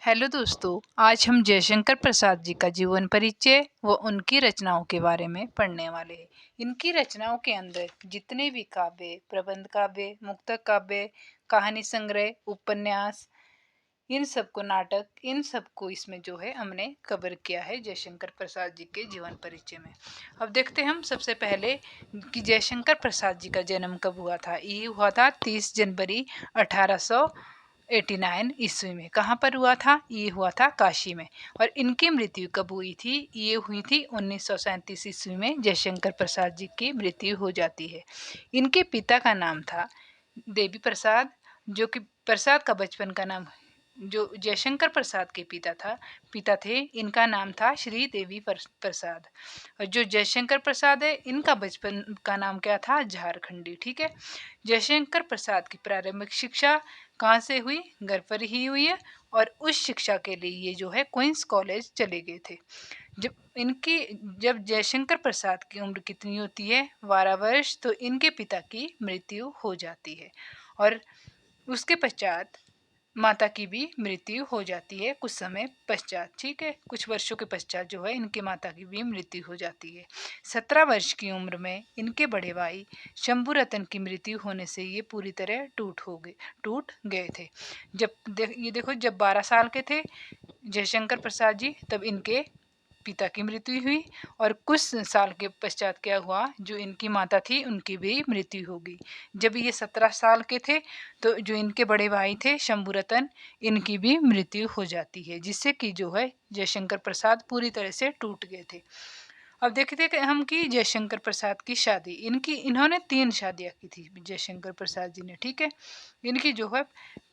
Hello दोस्तों, आज हम जयशंकर प्रसाद जी का जीवन परिचय व उनकी रचनाओं के बारे में पढ़ने वाले हैं। इनकी रचनाओं के अंदर जितने भी काव्य, प्रबंध काव्य, मुक्तक काव्य, कहानी संग्रह, उपन्यास, इन सबको नाटक, इन सबको इसमें जो है हमने कवर किया है जयशंकर प्रसाद जी के जीवन परिचय में। अब देखते हैं हम सबसे पहले कि जयशंकर प्रसाद जी का जन्म कब हुआ था। ये हुआ था 30 जनवरी 1889 ईस्वी में। कहाँ पर हुआ था? ये हुआ था काशी में। और इनकी मृत्यु कब हुई थी? ये हुई थी 1937 ईस्वी में। जयशंकर प्रसाद जी की मृत्यु हो जाती है। इनके पिता का नाम था देवी प्रसाद, जो कि प्रसाद का बचपन का नाम, जो जयशंकर प्रसाद के पिता थे, इनका नाम था श्री देवी प्रसाद। और जो जयशंकर प्रसाद है, इनका बचपन का नाम क्या था? झारखंडी। ठीक है। जयशंकर प्रसाद की प्रारंभिक शिक्षा कहाँ से हुई? घर पर ही हुई है। और उस शिक्षा के लिए ये जो है क्वींस कॉलेज चले गए थे। जब जयशंकर प्रसाद की उम्र कितनी होती है? 12 वर्ष। तो इनके पिता की मृत्यु हो जाती है। और उसके पश्चात माता की भी मृत्यु हो जाती है कुछ समय पश्चात। ठीक है, कुछ वर्षों के पश्चात जो है इनके माता की भी मृत्यु हो जाती है। 17 वर्ष की उम्र में इनके बड़े भाई शंभू रतन की मृत्यु होने से ये पूरी तरह टूट गए थे। ये देखो, जब 12 साल के थे जयशंकर प्रसाद जी, तब इनके पिता की मृत्यु हुई। और कुछ साल के पश्चात क्या हुआ? जो इनकी माता थी उनकी भी मृत्यु हो गई। जब ये 17 साल के थे तो जो इनके बड़े भाई थे शंभू रतन, इनकी भी मृत्यु हो जाती है, जिससे कि जो है जयशंकर प्रसाद पूरी तरह से टूट गए थे। अब देखते कि हम कि जयशंकर प्रसाद की शादी, इन्होंने 3 शादियां की थी जयशंकर प्रसाद जी ने। ठीक है। इनकी जो है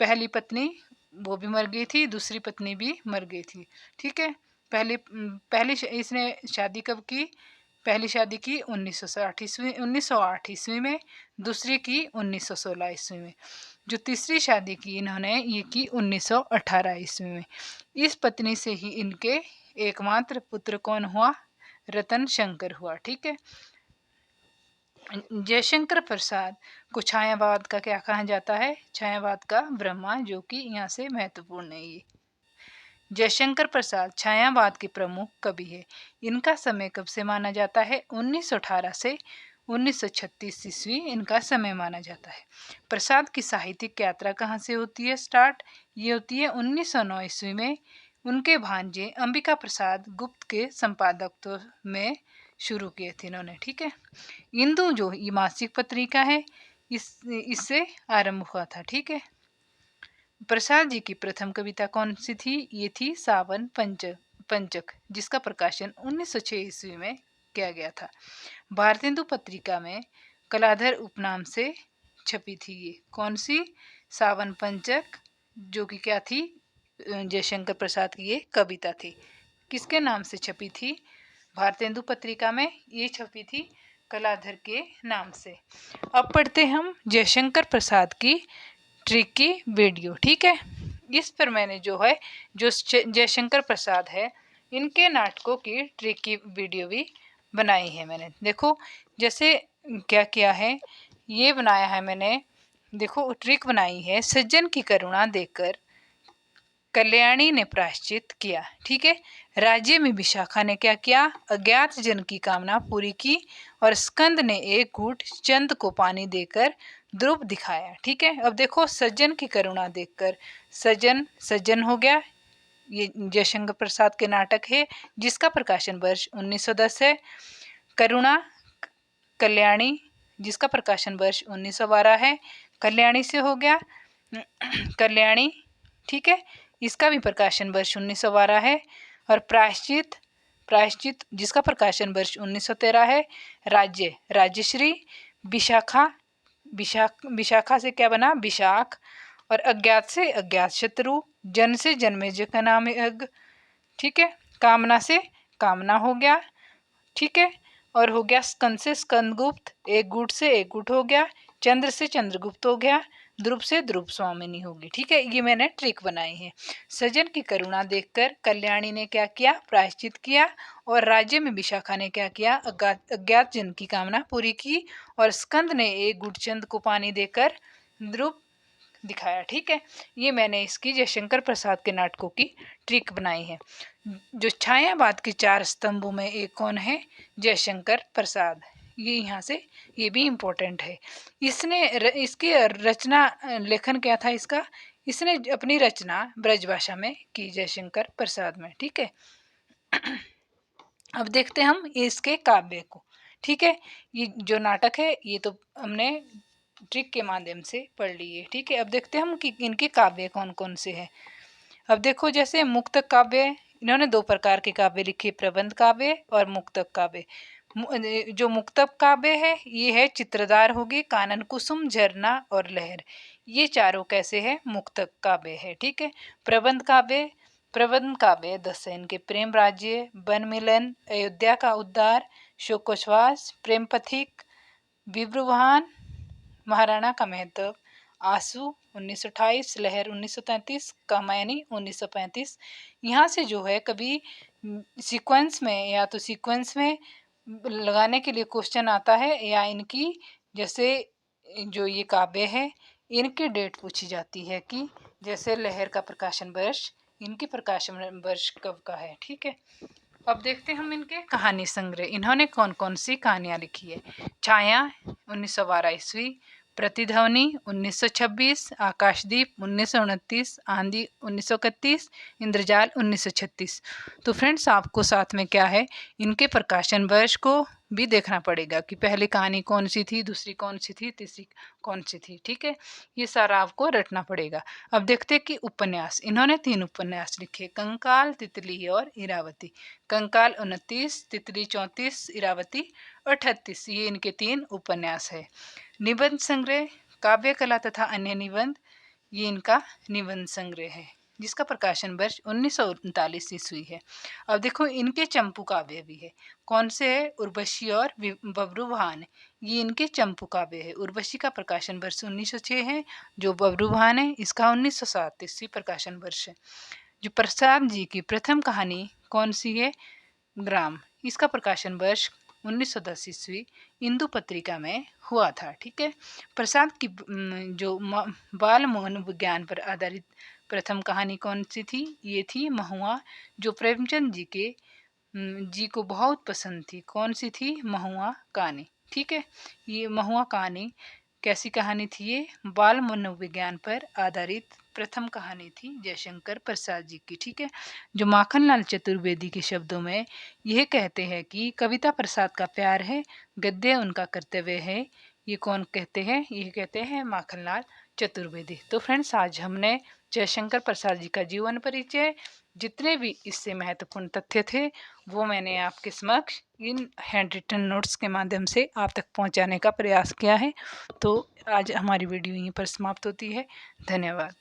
पहली पत्नी वो भी मर गई थी, दूसरी पत्नी भी मर गई थी। ठीक है। इसने शादी कब की? पहली शादी की 1908 ईस्वी में, दूसरी की 1916 ईस्वी में। जो तीसरी शादी की इन्होंने ये की 1918 ईस्वी में। इस पत्नी से ही इनके एकमात्र पुत्र कौन हुआ? रतन शंकर हुआ। ठीक है। जयशंकर प्रसाद को छायावाद का क्या कहा जाता है? छायावाद का ब्रह्मा, जो कि यहाँ से महत्वपूर्ण है। ये जयशंकर प्रसाद छायावाद के प्रमुख कवि है। इनका समय कब से माना जाता है? 1918 से 1936 ईस्वी इनका समय माना जाता है। प्रसाद की साहित्यिक यात्रा कहाँ से होती है स्टार्ट? ये होती है 1909 ईस्वी में। उनके भांजे अंबिका प्रसाद गुप्त के संपादकत्व में शुरू किए थे इन्होंने। ठीक है। इंदु जो ये मासिक पत्रिका है, इससे आरंभ हुआ था। ठीक है। प्रसाद जी की प्रथम कविता कौन सी थी? ये थी सावन पंचक, जिसका प्रकाशन 1906 ईस्वी में किया गया था। भारतेंदु पत्रिका में कलाधर उपनाम से छपी थी। ये कौन सी? सावन पंचक, जो कि क्या थी? जयशंकर प्रसाद की ये कविता थी। किसके नाम से छपी थी? भारतेंदु पत्रिका में ये छपी थी कलाधर के नाम से। अब पढ़ते हम जयशंकर प्रसाद की ट्रिक की वीडियो। ठीक है। इस पर मैंने जो जयशंकर प्रसाद है, इनके नाटकों की ट्रिक की वीडियो भी बनाई है मैंने। देखो जैसे क्या किया है, ये बनाया है मैंने। देखो ट्रिक बनाई है, सज्जन की करुणा देखकर कल्याणी ने प्रायश्चित किया। ठीक है। राज्य में विशाखा ने क्या किया? अज्ञात जन की कामना पूरी की। और स्कंद ने एक घूंट चंद को पानी देकर ध्रुव दिखाया। ठीक है। अब देखो, सज्जन की करुणा देखकर, सज्जन हो गया, ये जयशंकर प्रसाद के नाटक है, जिसका प्रकाशन वर्ष 1910 है। करुणा कल्याणी, जिसका प्रकाशन वर्ष 1912 है। कल्याणी से हो गया कल्याणी। ठीक है। इसका भी प्रकाशन वर्ष 1912 है। और प्रायश्चित जिसका प्रकाशन वर्ष 1913 है। राज्यश्री। विशाखा से क्या बना? विशाख। और अज्ञात से अज्ञात शत्रु। जन से जन्मेजय का नाम है अग। ठीक है। कामना से कामना हो गया। ठीक है। और हो गया स्कंद से स्कंदगुप्त, एक गुट से एक गुट हो गया, चंद्र से चंद्रगुप्त हो गया, ध्रुव से ध्रुव स्वामिनी होगी। ठीक है। ये मैंने ट्रिक बनाई है। सज्जन की करुणा देखकर कल्याणी ने क्या किया? प्रायश्चित किया। और राज्य में विशाखा ने क्या किया? अज्ञात जन की कामना पूरी की। और स्कंद ने एक गुट चंद को पानी देकर ध्रुव दिखाया। ठीक है, ये मैंने इसकी जयशंकर प्रसाद के नाटकों की ट्रिक बनाई है। जो छायावाद के 4 स्तंभों में एक कौन है? जयशंकर प्रसाद। ये यहाँ से ये भी इम्पोर्टेंट है। इसकी रचना लेखन क्या था इसका? इसने अपनी रचना ब्रजभाषा में की, जयशंकर प्रसाद में। ठीक है, अब देखते हैं हम इसके काव्य को। ठीक है, ये जो नाटक है ये तो हमने ट्रिक के माध्यम से पढ़ लिए। ठीक है, अब देखते हैं हम कि इनके काव्य कौन कौन से हैं। अब देखो, जैसे मुक्तक काव्य, इन्होंने 2 प्रकार के काव्य लिखे, प्रबंध काव्य और मुक्तक काव्य। जो मुक्तक काव्य है ये है चित्रधार होगी, कानन कुसुम, झरना और लहर। ये चारों कैसे है? मुक्तक काव्य है। ठीक है, प्रबंध काव्य दसेन के प्रेम राज्य, वन मिलन, अयोध्या का उद्धार, शोकोच्छ्वास, प्रेम पथिक, विभ्रुवाहन, महाराणा का महत्व, आंसू 1928, लहर 1933, कामायनी 1935। यहाँ से जो है कभी सीक्वेंस में या तो सीक्वेंस में लगाने के लिए क्वेश्चन आता है, या इनकी जैसे जो ये काव्य है इनकी डेट पूछी जाती है कि जैसे लहर का प्रकाशन वर्ष, इनकी प्रकाशन वर्ष कब का है। ठीक है, अब देखते हैं हम इनके कहानी संग्रह। इन्होंने कौन कौन सी कहानियां लिखी है? छाया 1912 ईस्वी, प्रतिध्वनि 1926, आकाशदीप 1929, आंधी 1931, इंद्रजाल 1936। तो फ्रेंड्स, आपको साथ में क्या है, इनके प्रकाशन वर्ष को भी देखना पड़ेगा कि पहली कहानी कौन सी थी, दूसरी कौन सी थी, तीसरी कौन सी थी। ठीक है, ये सारा आपको रटना पड़ेगा। अब देखते हैं कि उपन्यास, इन्होंने 3 उपन्यास लिखे, कंकाल, तितली और इरावती। कंकाल 29, तितली 34, इरावती 38। ये इनके 3 उपन्यास है। निबंध संग्रह, काव्य कला तथा अन्य निबंध, ये इनका निबंध संग्रह है जिसका प्रकाशन वर्ष 1939 ईस्वी है। अब देखो, इनके चंपू काव्य भी है। कौन से है? उर्वशी और बब्रुवाहन। ये इनके चंपू काव्य है। उर्वशी का प्रकाशन वर्ष 1906 है, जो बब्रुवाहन है इसका 1907 ईस्वी प्रकाशन वर्ष है। जो प्रसाद जी की प्रथम कहानी कौन सी है? ग्राम, इसका प्रकाशन वर्ष 1910 ईस्वी इंदु पत्रिका में हुआ था। ठीक है, प्रसाद की जो बाल मनोविज्ञान पर आधारित प्रथम कहानी कौन सी थी? ये थी महुआ, जो प्रेमचंद जी को बहुत पसंद थी। कौन सी थी? महुआ कहानी। ठीक है, ये महुआ कहानी कैसी कहानी थी? ये बाल मनोविज्ञान पर आधारित प्रथम कहानी थी जयशंकर प्रसाद जी की। ठीक है, जो माखनलाल चतुर्वेदी के शब्दों में यह कहते हैं कि कविता प्रसाद का प्यार है, गद्य उनका कर्तव्य है। ये कौन कहते हैं? ये कहते हैं माखनलाल चतुर्वेदी। तो फ्रेंड्स, आज हमने जयशंकर प्रसाद जी का जीवन परिचय, जितने भी इससे महत्वपूर्ण तथ्य थे वो मैंने आपके समक्ष इन हैंड रिटन नोट्स के माध्यम से आप तक पहुंचाने का प्रयास किया है। तो आज हमारी वीडियो यहीं पर समाप्त होती है। धन्यवाद।